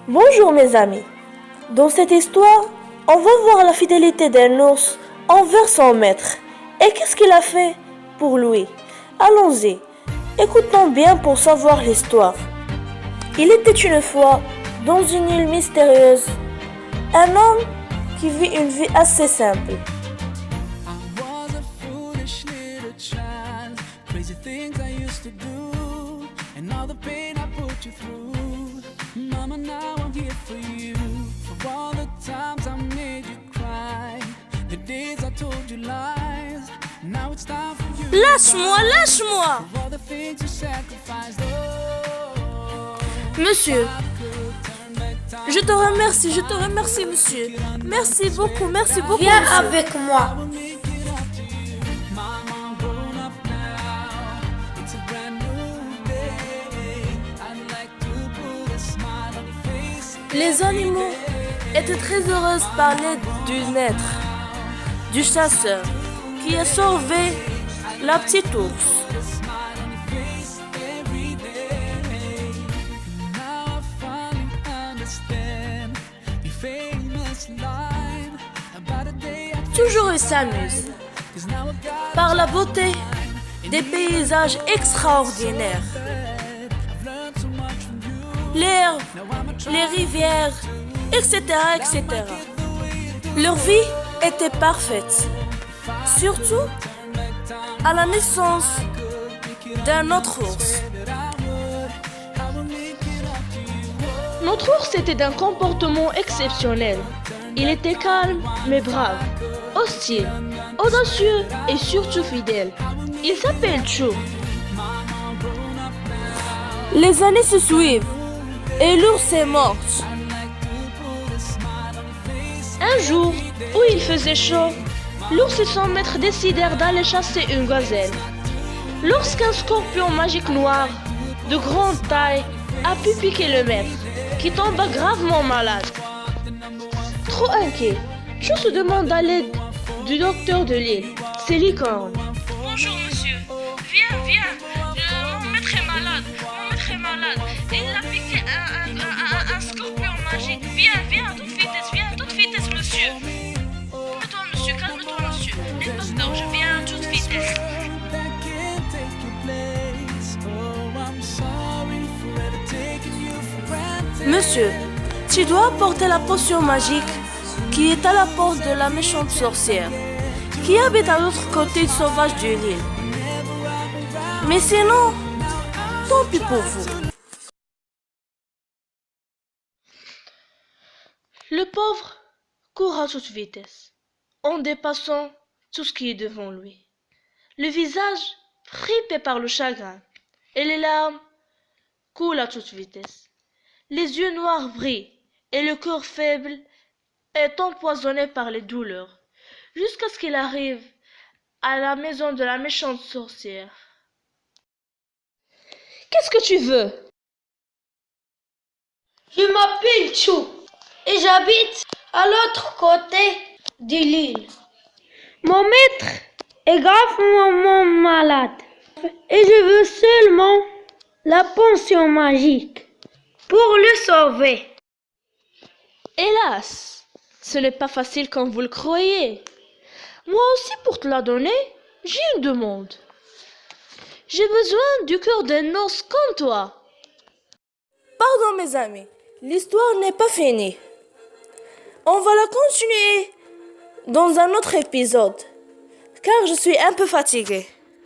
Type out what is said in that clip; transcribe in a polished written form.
Bonjour mes amis. Dans cette histoire, on va voir la fidélité d'un ours envers son maître. Et qu'est-ce qu'il a fait pour lui? Allons-y, écoutons bien pour savoir l'histoire. Il était une fois, dans une île mystérieuse, un homme qui vit une vie assez simple. Lâche-moi, lâche-moi! Monsieur, je te remercie, monsieur. Merci beaucoup, monsieur. Viens avec moi. Les animaux étaient très heureux de parler du être, du chasseur, qui a sauvé la petite ours. Toujours ils s'amusent par la beauté des paysages extraordinaires. L'herbe, les rivières, etc., etc. Leur vie était parfaite, surtout à la naissance d'un autre ours. Notre ours était d'un comportement exceptionnel. Il était calme mais brave, hostile, audacieux et surtout fidèle. Il s'appelle Chou. Les années se suivent et l'ours est mort. Un jour où il faisait chaud, l'ours et son maître décidèrent d'aller chasser une gazelle. Lorsqu'un scorpion magique noir de grande taille a pu piquer le maître, qui tomba gravement malade. Trop inquiet, Chou se demande à l'aide du docteur de l'île, c'est Licorne. Bonjour monsieur, viens, mon maître est malade, il a piqué un scorpion magique, viens à toute vitesse monsieur. Calme-toi monsieur, le docteur, je viens à toute vitesse. Monsieur, tu dois apporter la potion magique qui est à la porte de la méchante sorcière, qui habite à l'autre côté sauvage de l'île. Mais sinon, tant pis pour vous. Le pauvre court à toute vitesse, en dépassant tout ce qui est devant lui. Le visage fripé par le chagrin, et les larmes coulent à toute vitesse. Les yeux noirs brillent, et le cœur faible est empoisonné par les douleurs, jusqu'à ce qu'il arrive à la maison de la méchante sorcière. Qu'est-ce que tu veux? Je m'appelle Chou et j'habite à l'autre côté de l'île. Mon maître est gravement malade et je veux seulement la potion magique pour le sauver. Hélas, ce n'est pas facile comme vous le croyez. Moi aussi, pour te la donner, j'ai une demande. J'ai besoin du cœur d'un ours comme toi. Pardon mes amis, l'histoire n'est pas finie. On va la continuer dans un autre épisode, car je suis un peu fatiguée.